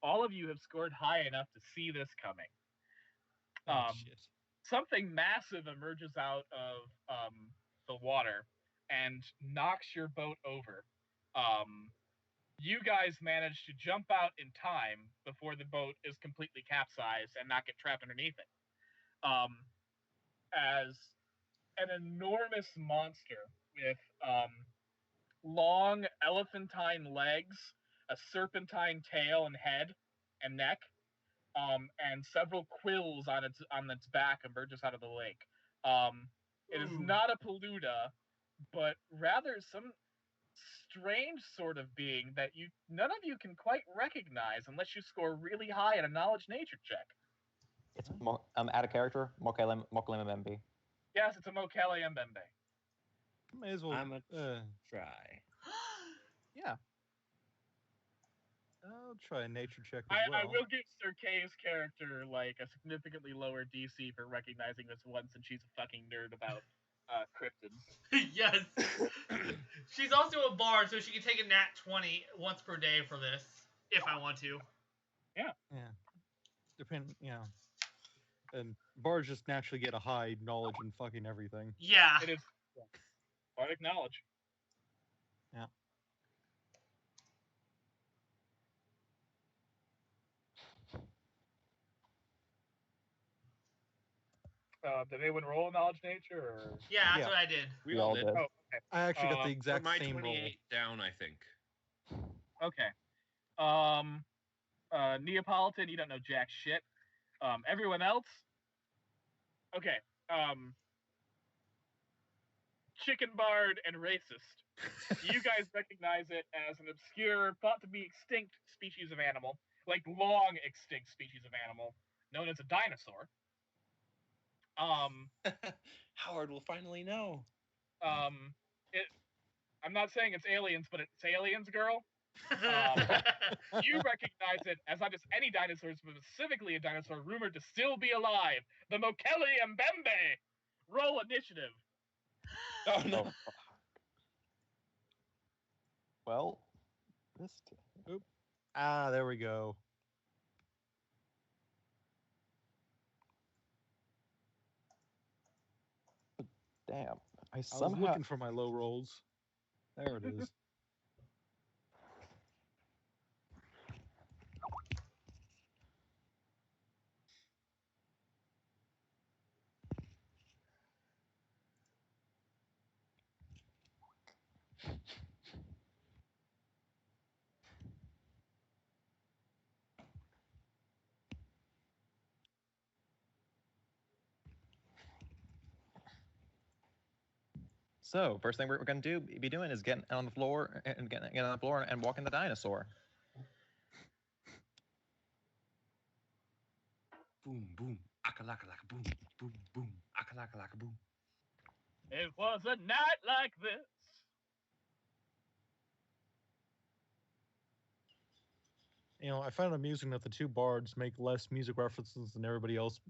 All of you have scored high enough to see this coming. Shit. Something massive emerges out of the water and knocks your boat over. You guys manage to jump out in time before the boat is completely capsized and not get trapped underneath it. As an enormous monster with long elephantine legs, a serpentine tail and head and neck, and several quills on its back emerges out of the lake. It is not a Paluda, but rather some strange sort of being that none of you can quite recognize unless you score really high at a knowledge nature check. It's out of character. Mokele Mbembe. Yes, it's a Mokele Mbembe. May as well. I'm a try. Yeah. I'll try a nature check as well. I will give Sir Kay's character like a significantly lower DC for recognizing this one, since she's a fucking nerd about cryptids. Yes. She's also a bard, so she can take a nat 20 once per day for this, if I want to. Yeah. Yeah. And bards just naturally get a high knowledge in fucking everything. Yeah. It is bardic knowledge. Yeah. Did anyone roll knowledge nature? Or? Yeah, that's what I did. We all did. Oh, okay. I actually got the exact my same 28 down, I think. Okay. Neapolitan, you don't know jack shit. Everyone else? Okay. Chicken Bard and Racist. You guys recognize it as an obscure, thought to be extinct species of animal, like long extinct species of animal, known as a dinosaur. Howard will finally know. I'm not saying it's aliens, but it's aliens, girl. You recognize it as not just any dinosaurs, but specifically a dinosaur rumored to still be alive, the Mokele Mbembe. Roll initiative. Oh no. Well, this. there we go. Damn. I was somehow looking for my low rolls. There it is. So, first thing we're going to be doing is getting on the floor and getting on the floor and walking the dinosaur. Boom, boom. Akalaka, boom, boom, boom. Akalaka, boom. It was a night like this. You know, I find it amusing that the two bards make less music references than everybody else.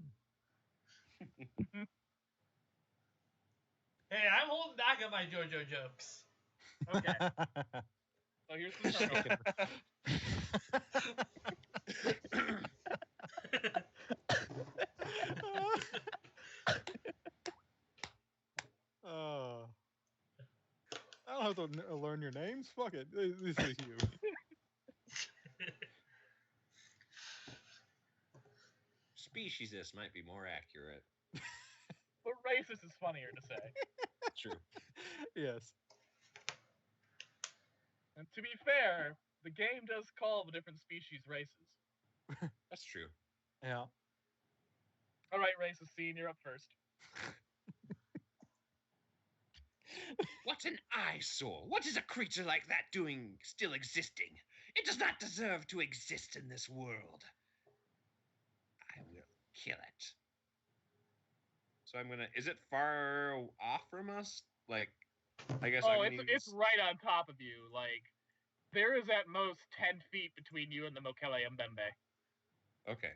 Hey, I'm holding back on my JoJo jokes. Okay. So here's the I don't have to learn your names. Fuck it. This is you. Speciesist might be more accurate. But racist is funnier to say. True. Yes. And to be fair, the game does call the different species races. That's true. Yeah. All right, racist scene, you're up first. What an eyesore! What is a creature like that doing still existing? It does not deserve to exist in this world. I will kill it. So I'm gonna... Is it far off from us? Like, I guess I'm gonna it's right on top of you. Like, there is at most 10 feet between you and the Mokele Mbembe. Okay.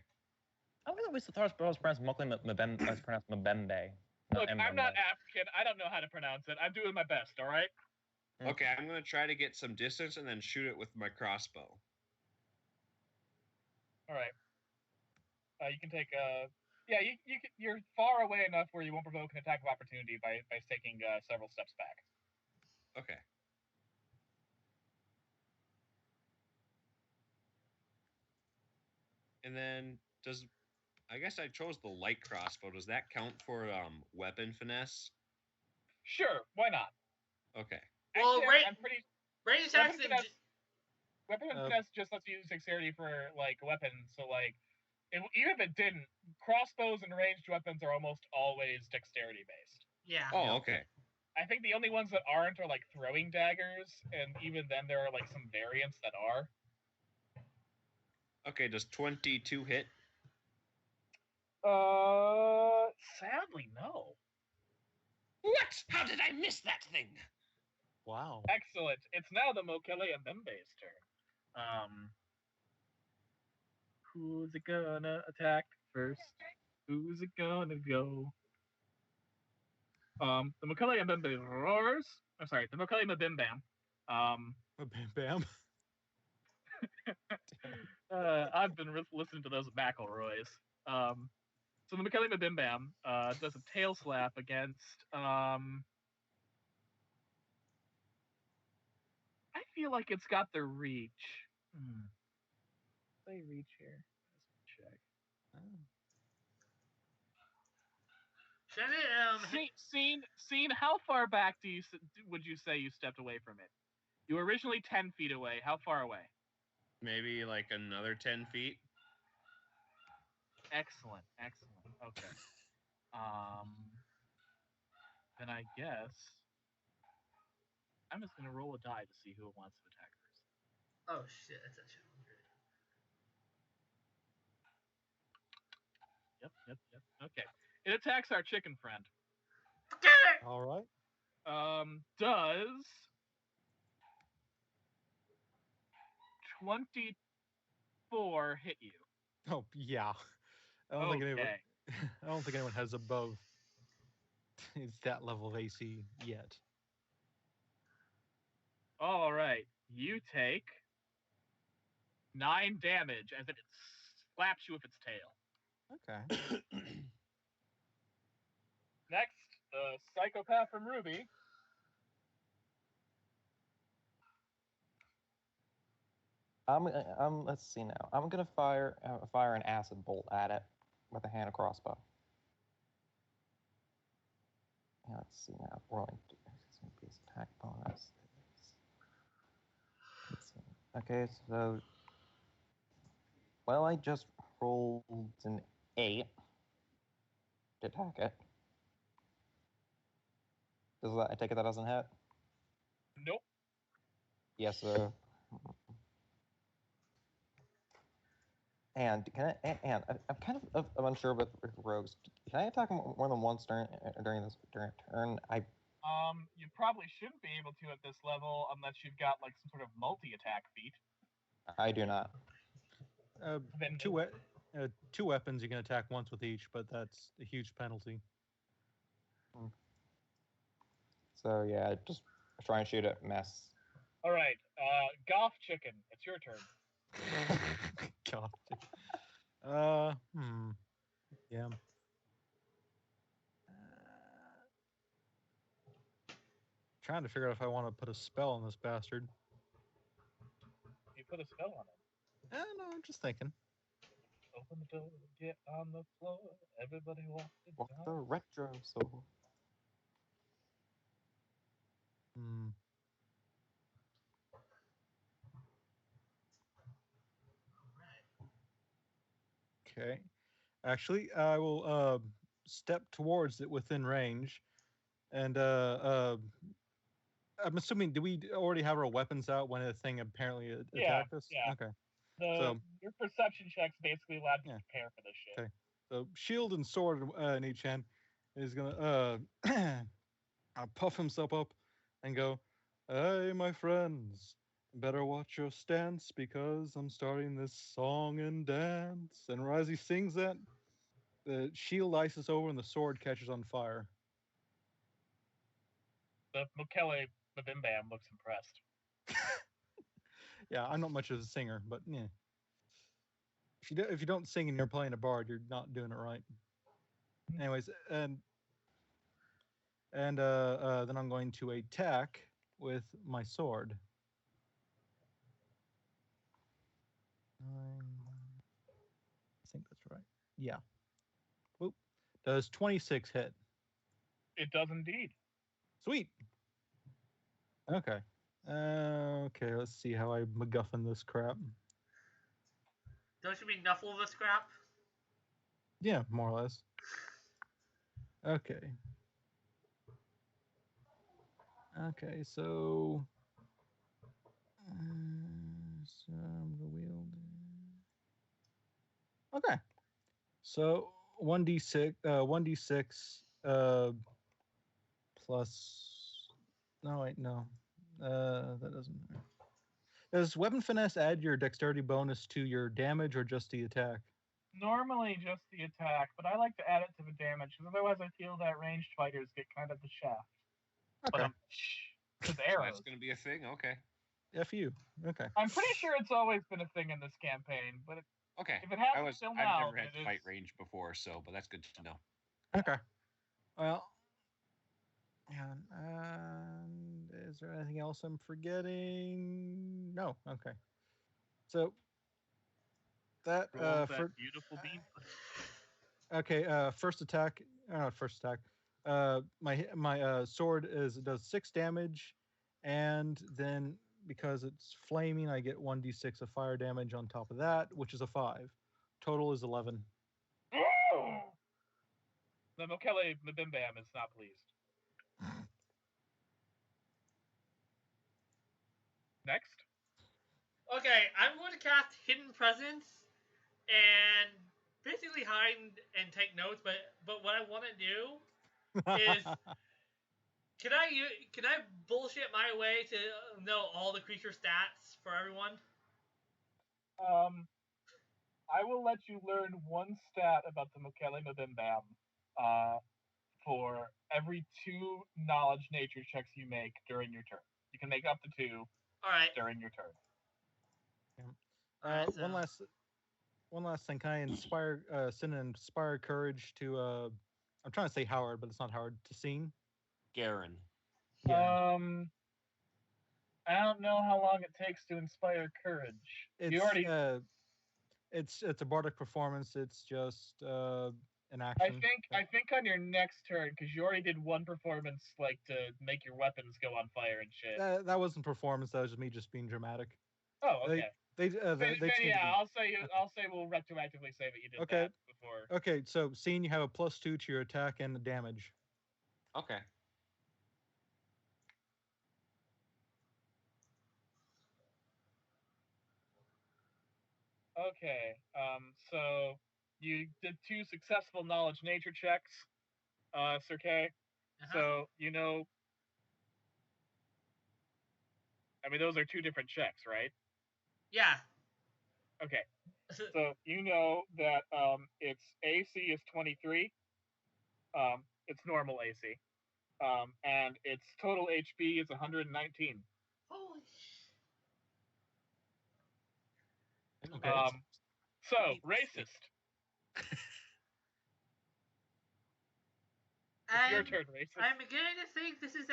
I always thought it was pronounced Mbembe. Look, I'm not African. I don't know how to pronounce it. I'm doing my best, all right? Okay, I'm gonna try to get some distance and then shoot it with my crossbow. All right. You can take yeah, you're far away enough where you won't provoke an attack of opportunity by taking several steps back. Okay. And then I guess I chose the light crossbow. Does that count for weapon finesse? Sure, why not? Okay. Well, Actually, I'm pretty. range attacks Weapon finesse just lets you use dexterity for like weapons. So like, even if it didn't, crossbows and ranged weapons are almost always dexterity based. Yeah. Oh, okay. I think the only ones that aren't are like throwing daggers, and even then there are like some variants that are. Okay, does 22 hit? Sadly, no. What? How did I miss that thing? Wow. Excellent. It's now the Mokele and Bembe's turn. Who's it gonna attack first? Who's it gonna go? The Mokele and Bembe roars. I'm sorry, the Mokele and Bim Bam. Bam bam. I've been listening to those McElroys. So the Mokele and Bim Bam does a tail slap against. I feel like it's got the reach. Say reach here. Let's check. Scene, how far back would you say you stepped away from it? You were originally 10 feet away. How far away? Maybe like another 10 feet. Excellent. Okay. Then I guess I'm just gonna roll a die to see who wants to attack first. Oh shit, that's a challenge. Yep. Okay. It attacks our chicken friend. All right. Does 24 hit you? Oh yeah. I don't think anyone has above it's that level of AC yet. All right. You take 9 damage as it slaps you with its tail. Okay. Next, the psychopath from Ruby. Let's see now. I'm gonna fire an acid bolt at it with a hand crossbow. Yeah, let's see now. Rolling piece attack bonus. Let's see. Okay, so I just rolled an 8 to attack it. I take it that doesn't hit? Nope. Yes, sir. And I'm kind of unsure with rogues. Can I attack more than once during a turn? You probably shouldn't be able to at this level unless you've got like some sort of multi-attack feat. I do not. Two weapons you can attack once with each, but that's a huge penalty. So yeah, just try and shoot it. Mess. All right, Goth Chicken, it's your turn. God. Yeah. Trying to figure out if I want to put a spell on this bastard. You put a spell on it. No, I'm just thinking. Open the door, get on the floor, everybody walk the retro soul. Okay. Actually, I will step towards it within range, and I'm assuming, do we already have our weapons out when the thing apparently attacked us? Yeah. Okay. Your perception checks basically allowed you to prepare for this shit. Okay. So shield and sword in each hand. Is gonna puff himself up and go, "Hey, my friends, better watch your stance because I'm starting this song and dance." And as he sings that, the shield ices over and the sword catches on fire. The Mokele Bim Bam looks impressed. Yeah, I'm not much of a singer, but yeah. if you don't sing and you're playing a bard, you're not doing it right. Anyways, and then I'm going to attack with my sword. I think that's right. Yeah. Whoop. Does 26 hit? It does indeed. Sweet. Okay. Okay, let's see how I MacGuffin this crap. Don't you mean Nuffle this crap? Yeah, more or less. Okay. Okay, so the wield. Okay. So 1d6 1d6 plus no wait, no. That doesn't matter. Does weapon finesse add your dexterity bonus to your damage or just the attack? Normally just the attack, but I like to add it to the damage because otherwise I feel that ranged fighters get kind of the shaft. Okay. But because So arrows. that's going to be a thing? Okay. F you. Okay. I'm pretty sure it's always been a thing in this campaign, but Okay. if it hasn't till I've now, never had it fight is- range before, so but that's good to know. Okay. Well, and is there anything else I'm forgetting? No. Okay. So that roll that for beautiful beam. okay. First attack. First attack. My sword does 6 damage, and then because it's flaming, I get 1d6 of fire damage on top of that, which is a 5. Total is 11. The Mokele Mbimbam is not pleased. Next. Okay, I'm going to cast Hidden Presence and basically hide and take notes. But what I want to do is, can I bullshit my way to know all the creature stats for everyone? I will let you learn one stat about the Mokele Mbimbam for every 2 knowledge nature checks you make during your turn. You can make up to 2 All right. during your turn. Alright, so- One last thing. Can I send an inspire courage to I'm trying to say Howard, but it's not Howard, to Scene? Garen. Yeah. I don't know how long it takes to inspire courage. You already. It's a bardic performance. It's just an action. I think on your next turn, because you already did one performance, like to make your weapons go on fire and shit. That wasn't performance. That was just me just being dramatic. Oh, okay. Then Yeah, I'll say we'll retroactively say that you did that before. Okay, so Scene, you have a +2 to your attack and the damage. Okay. Okay. So you did 2 successful knowledge nature checks, Sir K. Uh-huh. So you know. I mean, those are 2 different checks, right? Yeah. Okay. So you know that its AC is 23. It's normal AC. And its total HP is 119. Holy. Okay. So racist. It's your turn, racist. I'm beginning to think this is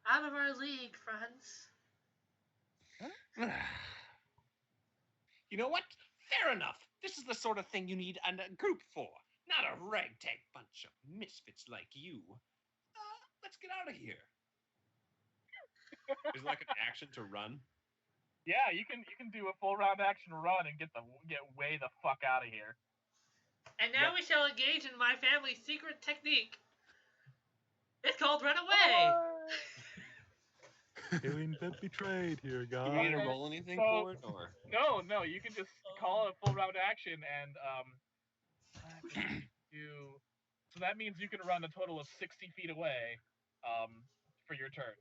out of our league, friends. You know what? Fair enough. This is the sort of thing you need a group for, not a ragtag bunch of misfits like you. Let's get out of here. Is it like an action to run? Yeah, you can do a full round action run and get way the fuck out of here. And now we shall engage in my family's secret technique. It's called Run Away! Feeling a bit betrayed here, Do we need to guys. roll anything So- for it, or? No, you can just call it a full round action and so that means you can run a total of 60 feet away for your turn.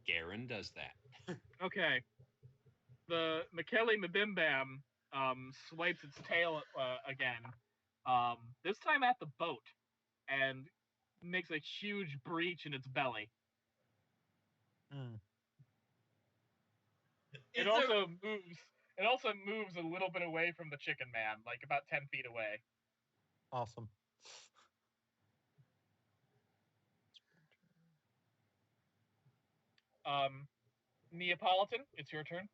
Garen does that. Okay. The Mokele Mbimbam swipes its tail again. This time at the boat, and makes a huge breach in its belly. Hmm. It also moves It also moves a little bit away from the chicken man, like about 10 feet away. Awesome. Neapolitan, it's your turn.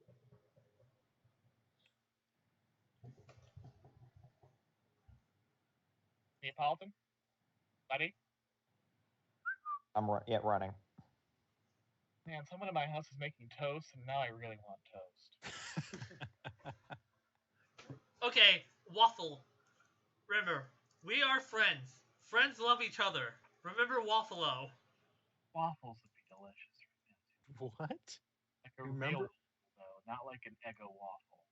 Neapolitan? Buddy? I'm running. Man, someone in my house is making toast, and now I really want toast. Okay, Waffle. Remember, we are friends. Friends love each other. Remember Waffalo. Waffles would be delicious. What? Like a Remember? real waffle, though, not like an Eggo waffle.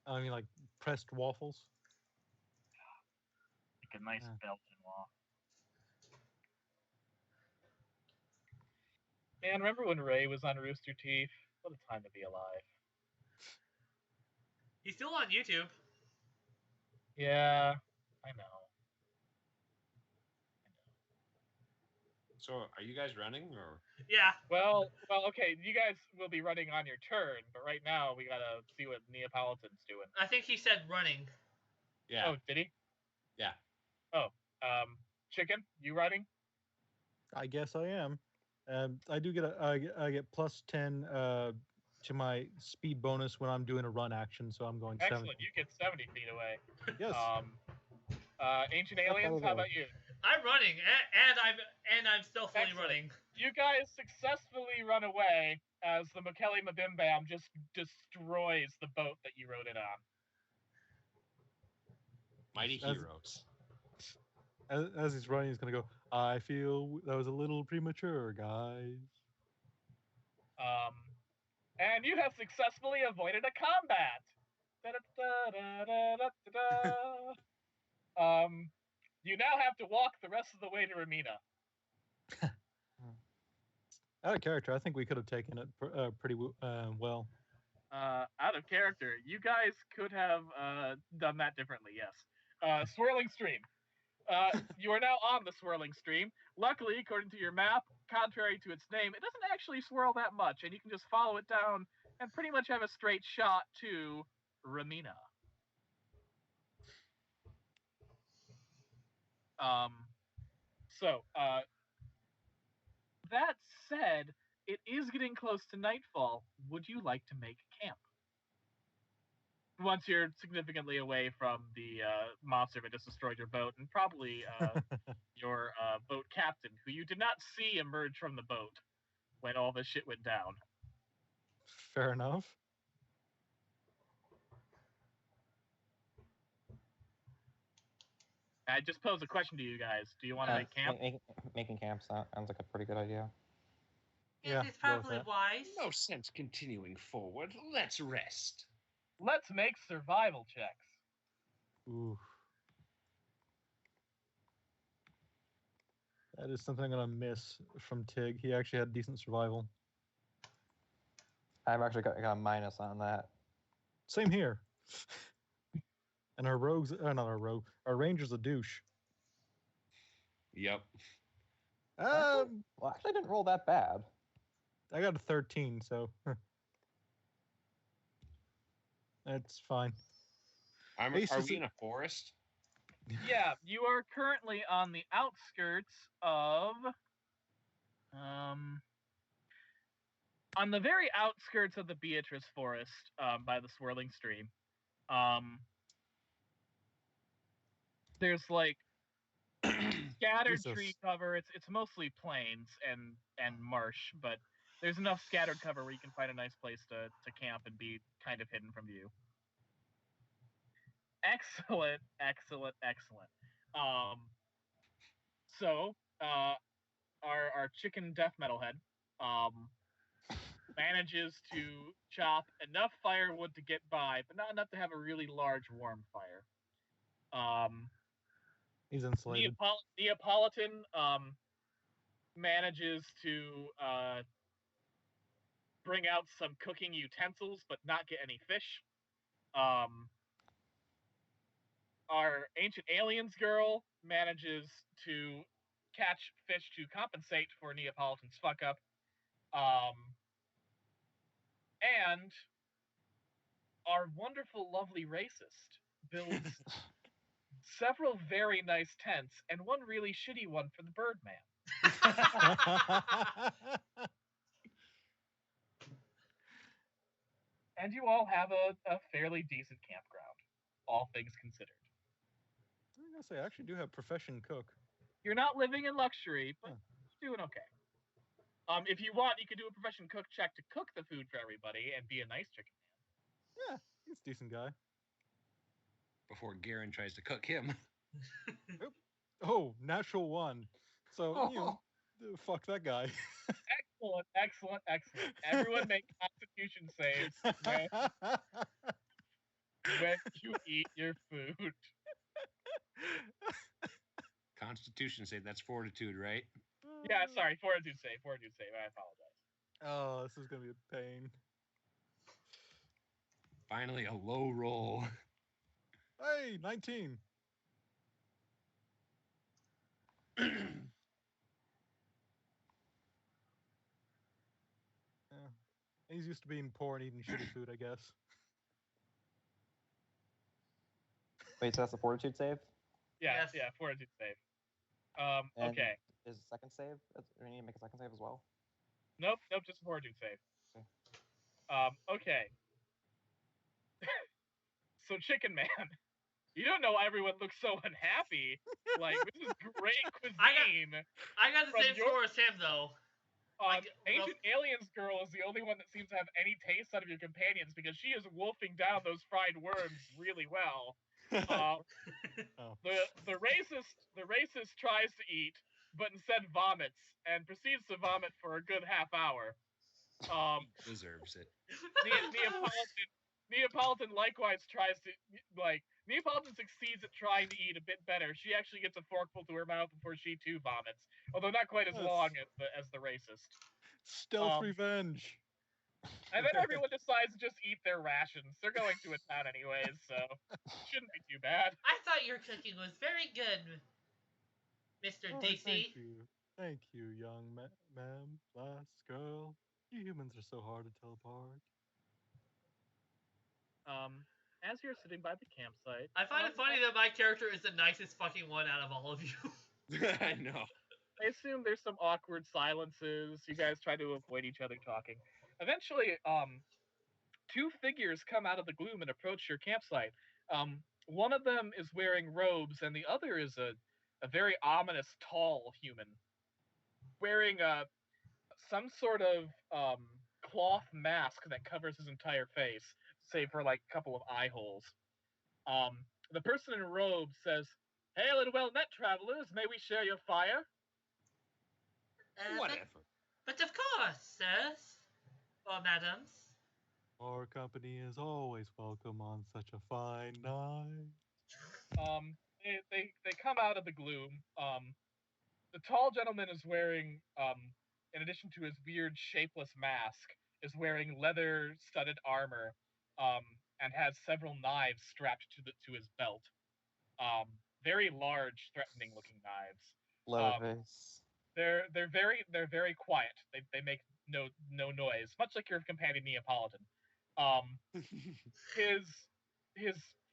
I mean, like pressed waffles. Like a nice Belgian waffle. Man, remember when Ray was on Rooster Teeth? What a time to be alive. He's still on YouTube. Yeah, I know. So, are you guys running or? Yeah. Well, okay. You guys will be running on your turn, but right now we gotta see what Neapolitan's doing. I think he said running. Yeah. Oh, did he? Yeah. Oh, Chicken, you running? I guess I am. I do get I get plus 10 to my speed bonus when I'm doing a run action, so I'm going 70. Excellent. You get 70 feet away. Yes. Ancient Aliens, how about you? I'm running, and I'm stealthily Excellent. running. You guys successfully run away as the Mekele Mabimbam just destroys the boat that you rode it on. Mighty heroes. As he's running, he's gonna go. I feel that was a little premature, guys. And you have successfully avoided a combat. You now have to walk the rest of the way to Ramina. Out of character, I think we could have taken it pretty well. Out of character, you guys could have done that differently. Yes. Swirling Stream. You are now on the swirling stream. Luckily, according to your map, contrary to its name, it doesn't actually swirl that much, and you can just follow it down and pretty much have a straight shot to Ramina. That said, it is getting close to nightfall. Would you like to make camp? Once you're significantly away from the monster that just destroyed your boat, and probably your boat captain, who you did not see emerge from the boat when all this shit went down. Fair enough. I just posed a question to you guys. Do you want to make camp? Making camp sounds like a pretty good idea. Yeah, It's probably wise. No sense continuing forward. Let's rest. Let's make survival checks. Ooh. That is something I'm gonna miss from Tig. He actually had decent survival. I've actually got a minus on that. Same here. And our rogues, not our rogue, our ranger's a douche. Yep. Well, actually, I didn't roll that bad. I got a 13, so that's fine. Are we in a forest? Yeah, you are currently on the outskirts of on the very outskirts of the Beatrice Forest, by the swirling stream. There's like scattered tree cover. It's mostly plains and marsh, but there's enough scattered cover where you can find a nice place to camp and be kind of hidden from view. Excellent. So our chicken death metal head manages to chop enough firewood to get by, but not enough to have a really large warm fire. He's insulated. Neapolitan manages to bring out some cooking utensils, but not get any fish. Our ancient aliens girl manages to catch fish to compensate for Neapolitan's fuck up. And our wonderful, lovely racist builds several very nice tents and one really shitty one for the Birdman. And you all have a fairly decent campground, all things considered. I'm gonna say I actually do have profession cook. You're not living in luxury, but Huh. you're doing okay. If you want, you could do a profession cook check to cook the food for everybody and be a nice chicken man. Yeah, he's a decent guy. Before Garen tries to cook him. Oh, natural one. So you know, fuck that guy. Excellent, excellent, excellent. Everyone make Constitution saves when you eat your food. Constitution save, that's fortitude, right? Yeah, sorry, fortitude save. I apologize. Oh, this is gonna be a pain. Finally, a low roll. Hey, 19. Yeah. He's used to being poor and eating shitty food, I guess. Wait, so that's a fortitude save? Yeah, Yes. yeah, fortitude save. And Okay. Is the second save? We need to make a second save as well? Nope, just a fortitude save. Okay. Okay. So, Chicken Man, you don't know why everyone looks so unhappy. Like, this is great cuisine. I got the From same your- score as him though. Ancient Aliens Girl is the only one that seems to have any taste out of your companions because she is wolfing down those fried worms really well. Oh. The racist tries to eat, but instead vomits and proceeds to vomit for a good half hour. He deserves it. Neapolitan likewise tries to Neapolitan succeeds at trying to eat a bit better. She actually gets a forkful to her mouth before she too vomits, although not quite as Yes. long as the racist. Stealth Um, revenge. And then everyone decides to just eat their rations. They're going to a town anyways, so shouldn't be too bad. I thought your cooking was very good, Mr. Oh, DC. Thank you, young ma'am, lass, girl. You humans are so hard to tell apart. As you're sitting by the campsite, I find it funny that my character is the nicest fucking one out of all of you. I know. I assume there's some awkward silences. You guys try to avoid each other talking. Eventually, two figures come out of the gloom and approach your campsite. One of them is wearing robes, and the other is a very ominous, tall human wearing some sort of cloth mask that covers his entire face, save for like a couple of eye holes. The person in robes says, "Hail and well met, travelers. May we share your fire?" Whatever. But of course, sirs. Or madams. Our company is always welcome on such a fine night. They come out of the gloom. The tall gentleman is wearing, in addition to his weird shapeless mask, is wearing leather-studded armor, and has several knives strapped to his belt. Very large, threatening-looking knives. Leatherface. They're very quiet. They make no noise, much like your companion Neapolitan. His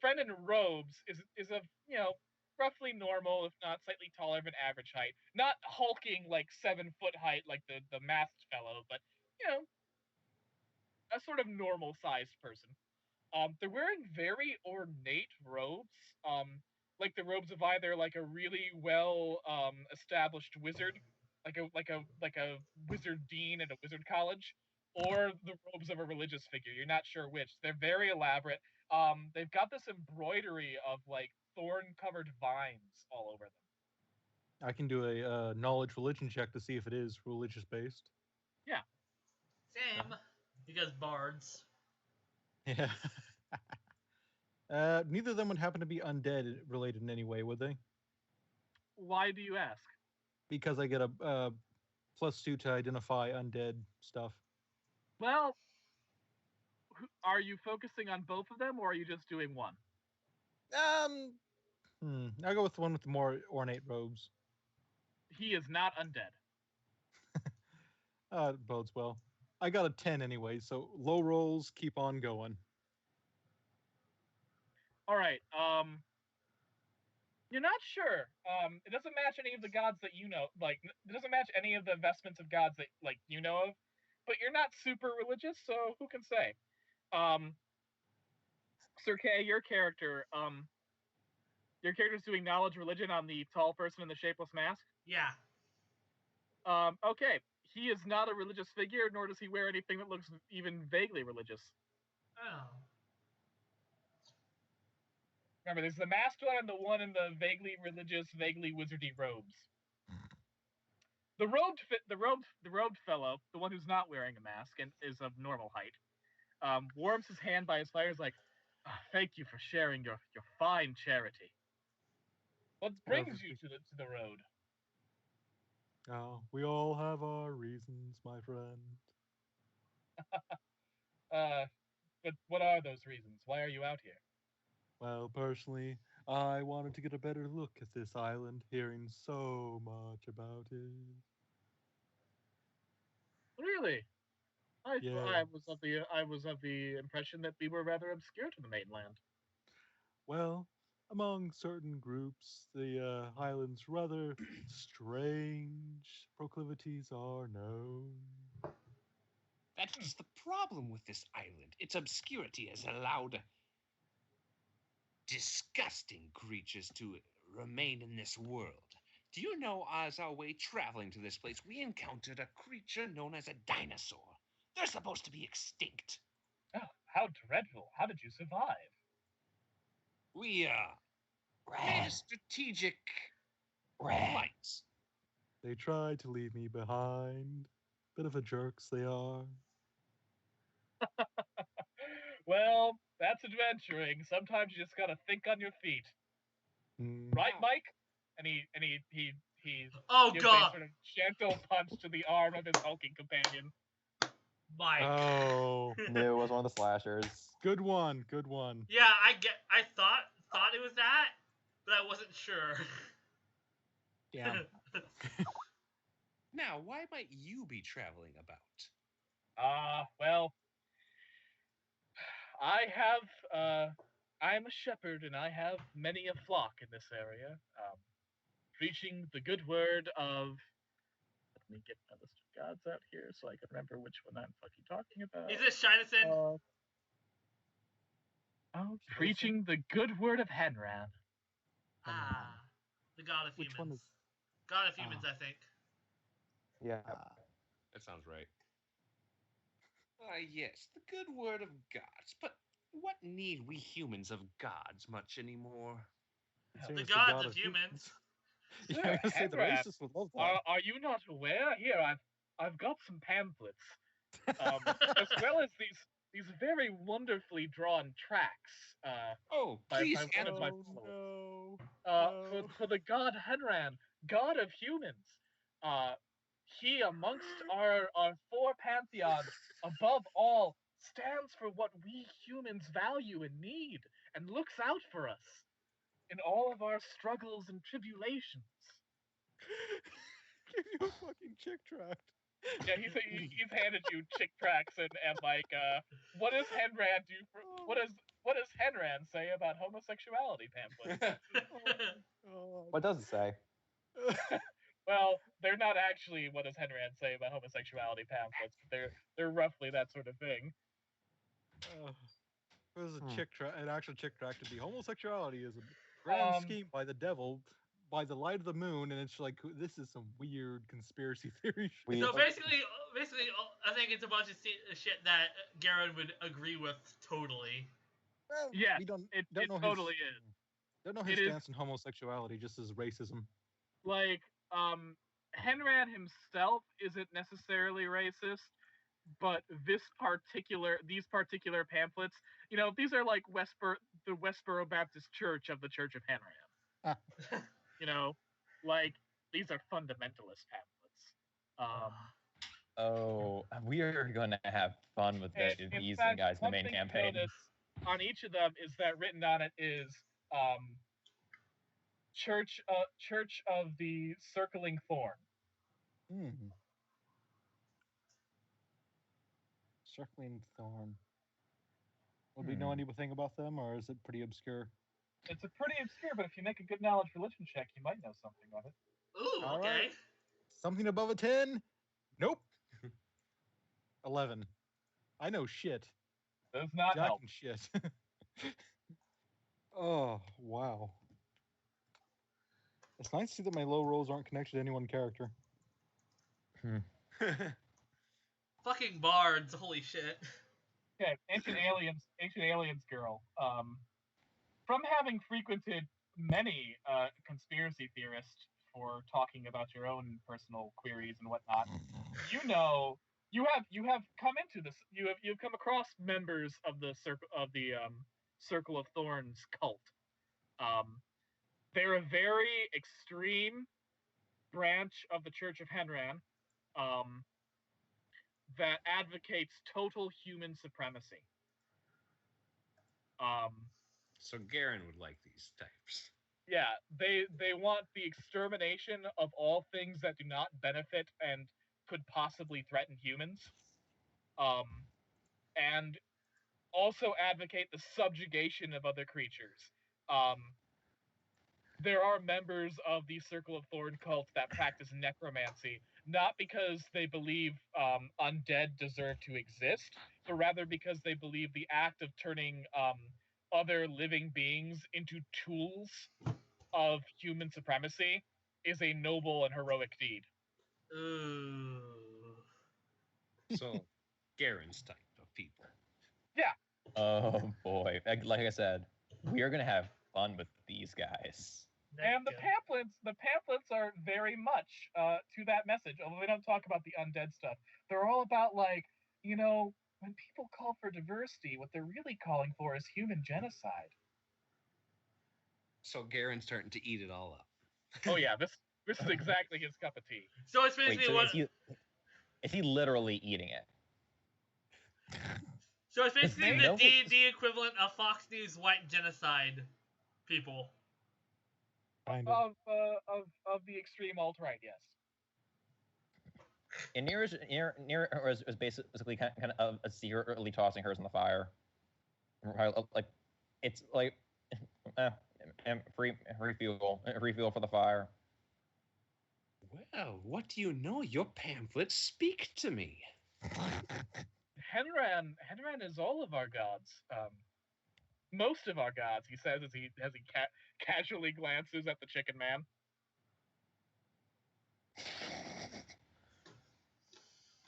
friend in robes is a roughly normal, if not slightly taller than average height. Not hulking like 7 foot height like the masked fellow, but a sort of normal sized person. They're wearing very ornate robes, like the robes of either like a really well established wizard, like a wizard dean at a wizard college, or the robes of a religious figure. You're not sure which. They're very elaborate. They've got this embroidery of like thorn-covered vines all over them. I can do a knowledge religion check to see if it is religious based. Yeah. Same. Because bards. Yeah. Neither of them would happen to be undead related in any way, would they? Why do you ask? Because I get a +2 to identify undead stuff. Well, are you focusing on both of them, or are you just doing one? I'll go with the one with the more ornate robes. He is not undead. Bodes well. I got a 10 anyway, so low rolls keep on going. All right. You're not sure. It doesn't match any of the gods that you know. Like, it doesn't match any of the vestments of gods that you know of. But you're not super religious, so who can say? Sir Kay, your character's doing knowledge religion on the tall person in the shapeless mask. Yeah. Okay. He is not a religious figure, nor does he wear anything that looks even vaguely religious. Oh. Remember, there's the masked one and the one in the vaguely religious, vaguely wizardy robes. The robed fellow, the one who's not wearing a mask and is of normal height, warms his hand by his fire. Is like, "Thank you for sharing your fine charity. What brings you to the road?" Oh, we all have our reasons, my friend. But what are those reasons? Why are you out here? Well, personally, I wanted to get a better look at this island, hearing so much about it. Really? I Yes. was of the impression that we were rather obscure to the mainland. Well, among certain groups, the highland's rather strange proclivities are known. That's the problem with this island. Its obscurity has allowed disgusting creatures to remain in this world. Do you know, as our way traveling to this place, we encountered a creature known as a dinosaur. They're supposed to be extinct. Oh, how dreadful! How did you survive? We, made a strategic flight. They tried to leave me behind. Bit of a jerks they are. Well, that's adventuring. Sometimes you just gotta think on your feet, Hmm. right, Wow. Mike? And he Oh gives a god, sort of gentle punch to the arm of his hulking companion. Mike. Oh, No, it was one of the slashers. good one, good one. Yeah, I thought it was that, but I wasn't sure. Damn. Now, why might you be traveling about? Well, I'm a shepherd and I have many a flock in this area. Preaching the good word of. Let me get my list of gods out here so I can remember which one I'm fucking talking about. Is it Shinison? Preaching the good word of Henran. The god of Which humans. one is? God of humans, I think. Yeah. That sounds right. Yes, the good word of gods. But what need we humans of gods much anymore? Saying The it's gods god of humans. Yeah, I was gonna say the Henran, racists would love that. are you not aware? Here, I've got some pamphlets, as well as these very wonderfully drawn tracks. Oh, By please one hand of my no. for the god Henran, god of humans. He amongst our four pantheons, above all, stands for what we humans value and need, and looks out for us in all of our struggles and tribulations. Give you a fucking chick tract. Yeah, he's handed you chick tracks and like, what does Henran do for what does Henran say about homosexuality pamphlets? Oh, What does it say? Well, they're not actually what does Henran say about homosexuality pamphlets, but they're roughly that sort of thing. It was a chick tract. An actual chick tract to be homosexuality is a grand scheme by the devil, by the light of the moon, and it's like this is some weird conspiracy theory shit. So basically, I think it's a bunch of shit that Garen would agree with totally. Well, Yes, we don't it know totally his, is. Don't know his It stance on homosexuality, just as racism. Like, Henran himself isn't necessarily racist, but these particular pamphlets, these are like the Westboro Baptist Church of the Church of Henran. Like, these are fundamentalist pamphlets. Oh, we are going to have fun with these fact, guys in the one main thing to campaign. notice on each of them is that written on it is Church of the Circling Thorn. Circling Thorn. Would we know anything about them, or is it pretty obscure? It's a pretty obscure, but if you make a good knowledge religion check, you might know something of it. Ooh, All okay. right. Something above a 10? Nope. 11. I know shit. Does not Jack help. and shit. Oh, wow. It's nice to see that my low rolls aren't connected to any one character. Fucking bards, holy shit. Okay, Ancient Aliens girl. From having frequented many conspiracy theorists for talking about your own personal queries and whatnot, you know you have come into this. You've come across members of the Circle of Thorns cult. They're a very extreme branch of the Church of Henran that advocates total human supremacy. So Garen would like these types. Yeah, they want the extermination of all things that do not benefit and could possibly threaten humans. And also advocate the subjugation of other creatures. There are members of the Circle of Thorn cult that practice necromancy, not because they believe undead deserve to exist, but rather because they believe the act of turning other living beings into tools of human supremacy is a noble and heroic deed. Ooh. So Garen's type of people. Yeah. Oh boy! Like I said, we are gonna have fun with these guys. And the pamphlets are very much to that message, although they don't talk about the undead stuff. They're all about, like, when people call for diversity, what they're really calling for is human genocide. So Garen's starting to eat it all up. Oh yeah, this is exactly his cup of tea. So it's Wait, basically so what. is he literally eating it? So it's basically Maybe. the D&D equivalent of Fox News white genocide people. Kind of. Of the extreme alt-right, yes. And Near was basically kind of secretly tossing hers in the fire. Like it's like free fuel for the fire. Well, what do you know? Your pamphlets speak to me. Henran is all of our gods. Most of our gods, he says as he casually glances at the chicken man.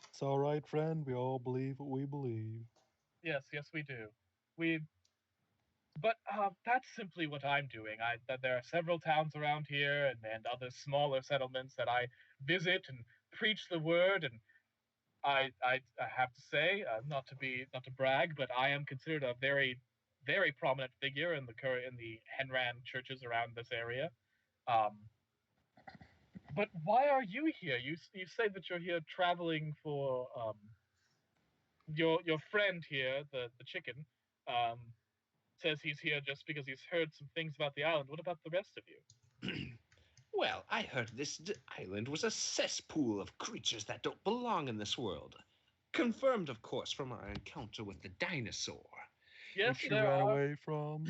It's all right, friend. We all believe what we believe. Yes, we do. But that's simply what I'm doing. There are several towns around here and other smaller settlements that I visit and preach the word. And I have to say, not to brag, but I am considered a very, very prominent figure in the Henran churches around this area. But why are you here? You say that you're here traveling for your friend here, the chicken. Says he's here just because he's heard some things about the island. What about the rest of you? Well, I heard this island was a cesspool of creatures that don't belong in this world. Confirmed, of course, from our encounter with the dinosaur. Yes, Which you ran away from.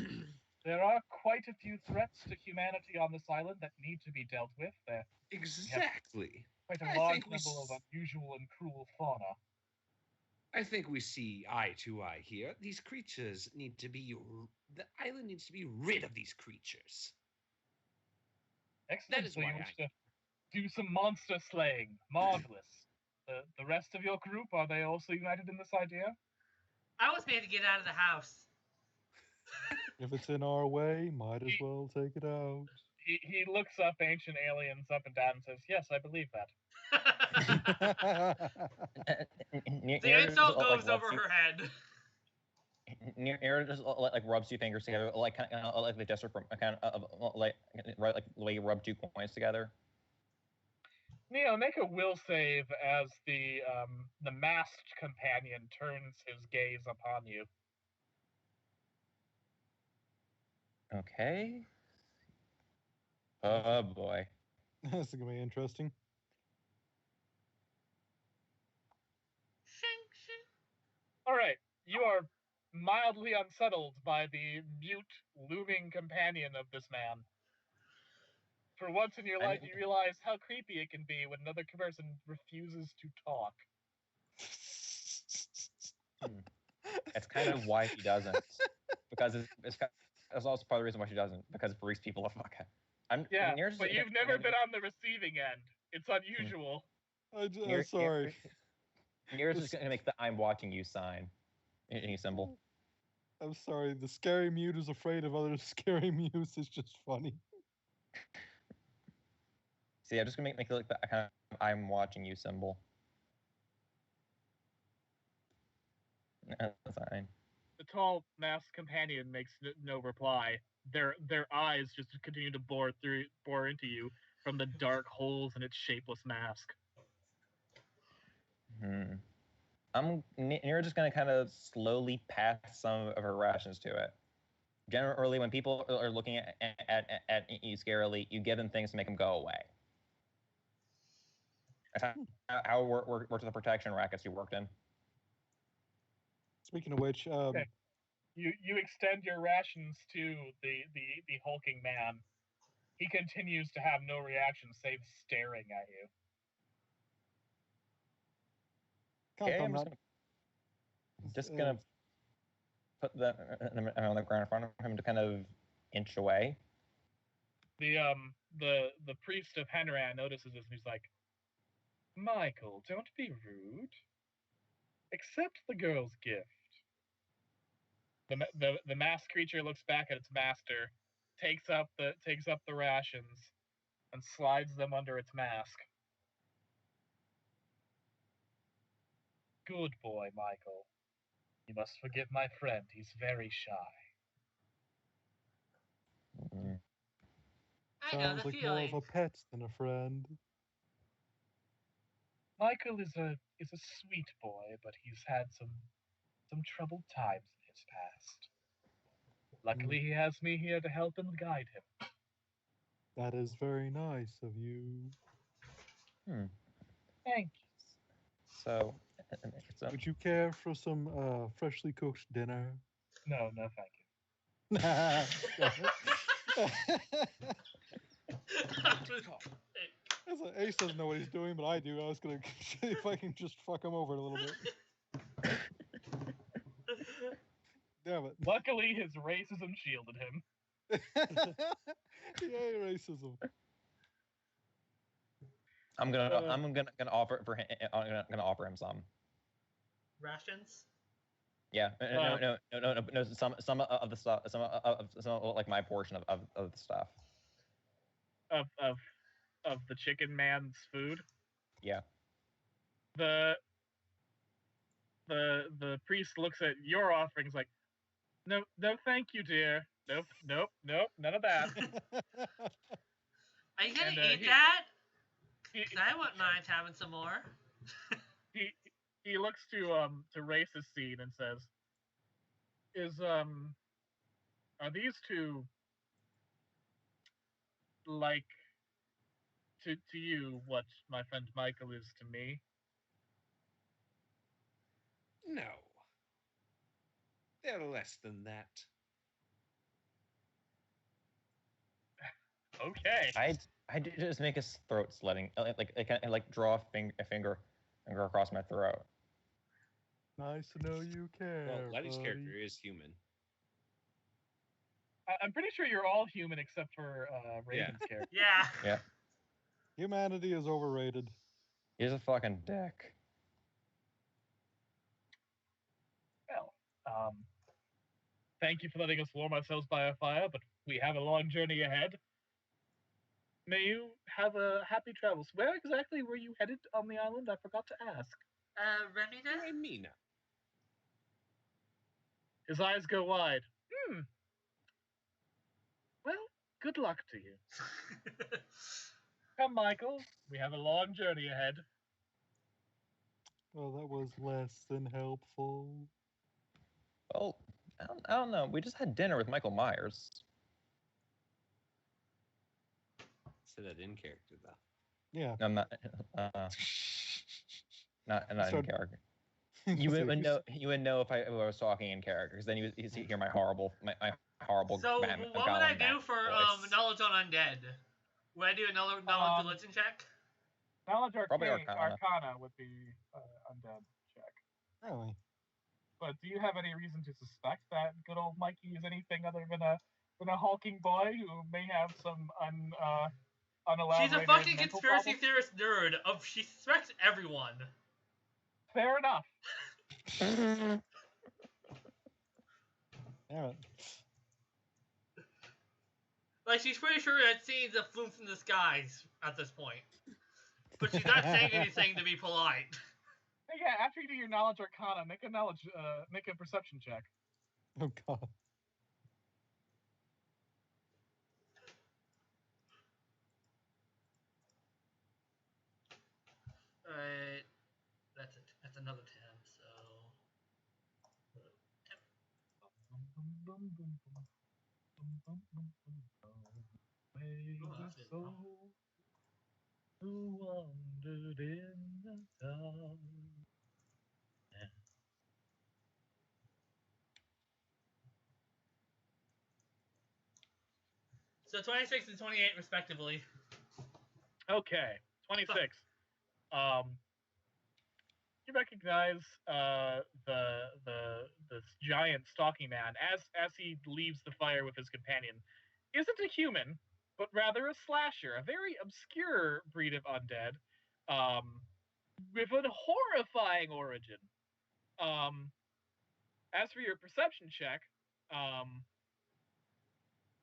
There are quite a few threats to humanity on this island that need to be dealt with. There Exactly. quite I a large think we number of unusual and cruel fauna. I think we see eye to eye here. These creatures need to be. The island needs to be rid of these creatures. Excellent. That is so you why wish to do some monster slaying. Marvelous. The rest of your group, are they also united in this idea? I was made to get out of the house. If it's in our way, might as well take it out. He looks up Ancient Aliens up and down and says, "Yes, I believe that." The insult goes over her head. Near just like rubs two fingers together, like kind of like the gesture from kind of like right, like the way you rub two coins together. Neo, make a will save as the masked companion turns his gaze upon you. Okay. Oh boy. This is gonna be interesting. All right, you are mildly unsettled by the mute, looming companion of this man. For once in your life, you realize how creepy it can be when another person refuses to talk. It's kind of why she doesn't. Because it's also part of the reason why she doesn't. Because it freaks people the fuck out. Yeah, but you've never been on the receiving end. It's unusual. I'm sorry. Near's just gonna make the "I'm watching you" sign. Any symbol. I'm sorry. The scary mute is afraid of other scary mutes. It's just funny. See, I'm just gonna make like the kind of "I'm watching you" symbol. That's fine. The tall masked companion makes no reply. Their eyes just continue to bore into you from the dark holes in its shapeless mask. Near just gonna kind of slowly pass some of her rations to it. Generally, when people are looking at you scarily, you give them things to make them go away. That's how it worked with the protection rackets you worked in. Speaking of which, okay. You extend your rations to the hulking man. He continues to have no reaction save staring at you. Okay, I'm just gonna put them on the ground in front of him to kind of inch away. The priest of Henran notices this and he's like, Michael, don't be rude. Accept the girl's gift. The masked creature looks back at its master, takes up the rations, and slides them under its mask. Good boy, Michael. You must forgive my friend. He's very shy. I know Sounds the like feeling. more of a pet than a friend. Michael is a sweet boy, but he's had some troubled times in his past. Luckily, he has me here to help and guide him. That is very nice of you. Thank you. So, would you care for some freshly cooked dinner? No, thank you. Ace doesn't know what he's doing, but I do. I was gonna see if I can just fuck him over a little bit. Damn it. Luckily, his racism shielded him. Yay, racism. I'm gonna offer for him. I'm gonna offer him some rations. Yeah, no. Some of the stuff. Some like my portion of the stuff. Of the chicken man's food. Yeah. The priest looks at your offerings like, no, thank you, dear. Nope, none of that. Are you gonna eat that? I wouldn't mind having some more. He looks to Race's scene and says, are these two like to you what my friend Michael is to me? No. They're less than that. Okay. I just make his throat slitting, like draw a finger and go across my throat. Nice to know you care. Well, Letty's buddy. character is human. I'm pretty sure you're all human except for Raven's character. Yeah. Humanity is overrated. He's a fucking dick. Well, thank you for letting us warm ourselves by a fire, but we have a long journey ahead. May you have a happy travels. Where exactly were you headed on the island? I forgot to ask. Remina. His eyes go wide. Well, good luck to you. Come, Michael. We have a long journey ahead. Well, that was less than helpful. Well, I don't know. We just had dinner with Michael Myers. Say that in character, though. Yeah. I'm not. Not in character. You So would know. You would know if I was talking in character, because then you hear my horrible, my horrible. So what would I do for voice. knowledge on undead? Would I do a knowledge religion check? Knowledge Probably Arcana would be undead check. Really? But do you have any reason to suspect that good old Mikey is anything other than a hulking boy who may have some unelaborated She's a fucking mental conspiracy problems? theorist nerd. She suspects everyone. Fair enough. Alright. Like, she's pretty sure that see's a fluke in the skies at this point. But she's not saying anything to be polite. Hey, yeah, after you do your knowledge Arcana, make a perception check. Oh god. Alright. That's another 10, so... Oh, that's good. Who wandered in the dark? So 26 and 28 respectively. Okay, 26. You recognize this giant stalking man as he leaves the fire with his companion. Isn't a human, but rather a slasher, a very obscure breed of undead, with a horrifying origin. As for your perception check,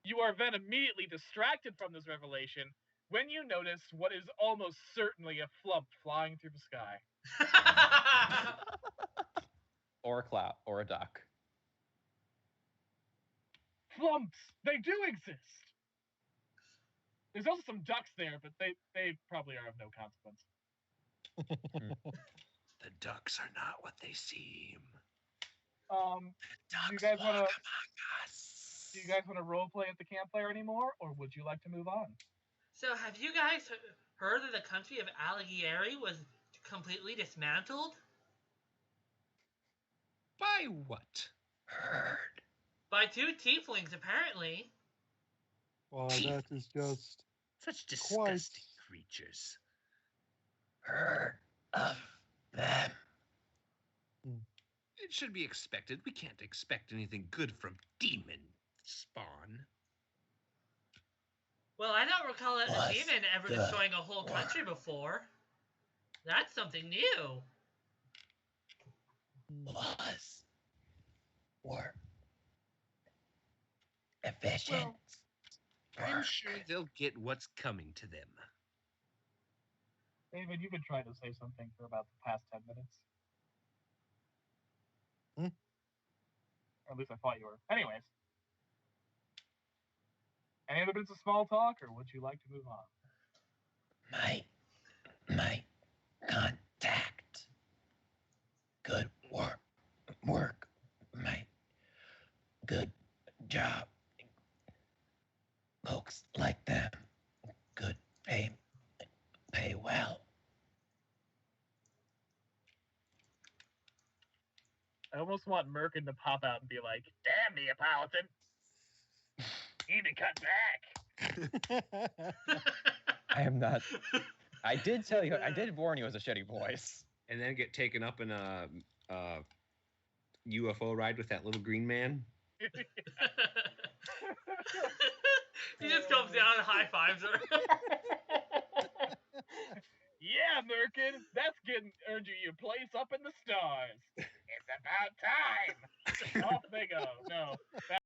you are then immediately distracted from this revelation when you notice what is almost certainly a flump flying through the sky. Or a cloud, or a duck. Flumps! They do exist! There's also some ducks there, but they probably are of no consequence. The ducks are not what they seem. Do you guys want to roleplay at the campfire anymore, or would you like to move on? So have you guys heard that the country of Alighieri was completely dismantled? By what? Heard. By 2 tieflings, apparently. Well, that is just Such disgusting creatures. Heard of them. It should be expected. We can't expect anything good from demon spawn. Well, I don't recall a Was demon ever the destroying a whole war. country before. That's something new. Was. Were. Efficient. I'm work. sure they'll get what's coming to them. David, you've been trying to say something for about the past 10 minutes. Or at least I thought you were. Anyways. Any other bits of small talk, or would you like to move on? My contact. Good work. My good job. Folks like them. Good pay well. I almost want Merkin to pop out and be like, "Damn, Neapolitan! You need to cut back." I am not. I did tell you. I did warn you as a shitty voice. And then get taken up in a UFO ride with that little green man. He just comes down and high fives her. Yeah, Merkin, that's earned you your place up in the stars. It's about time. Off they go. No,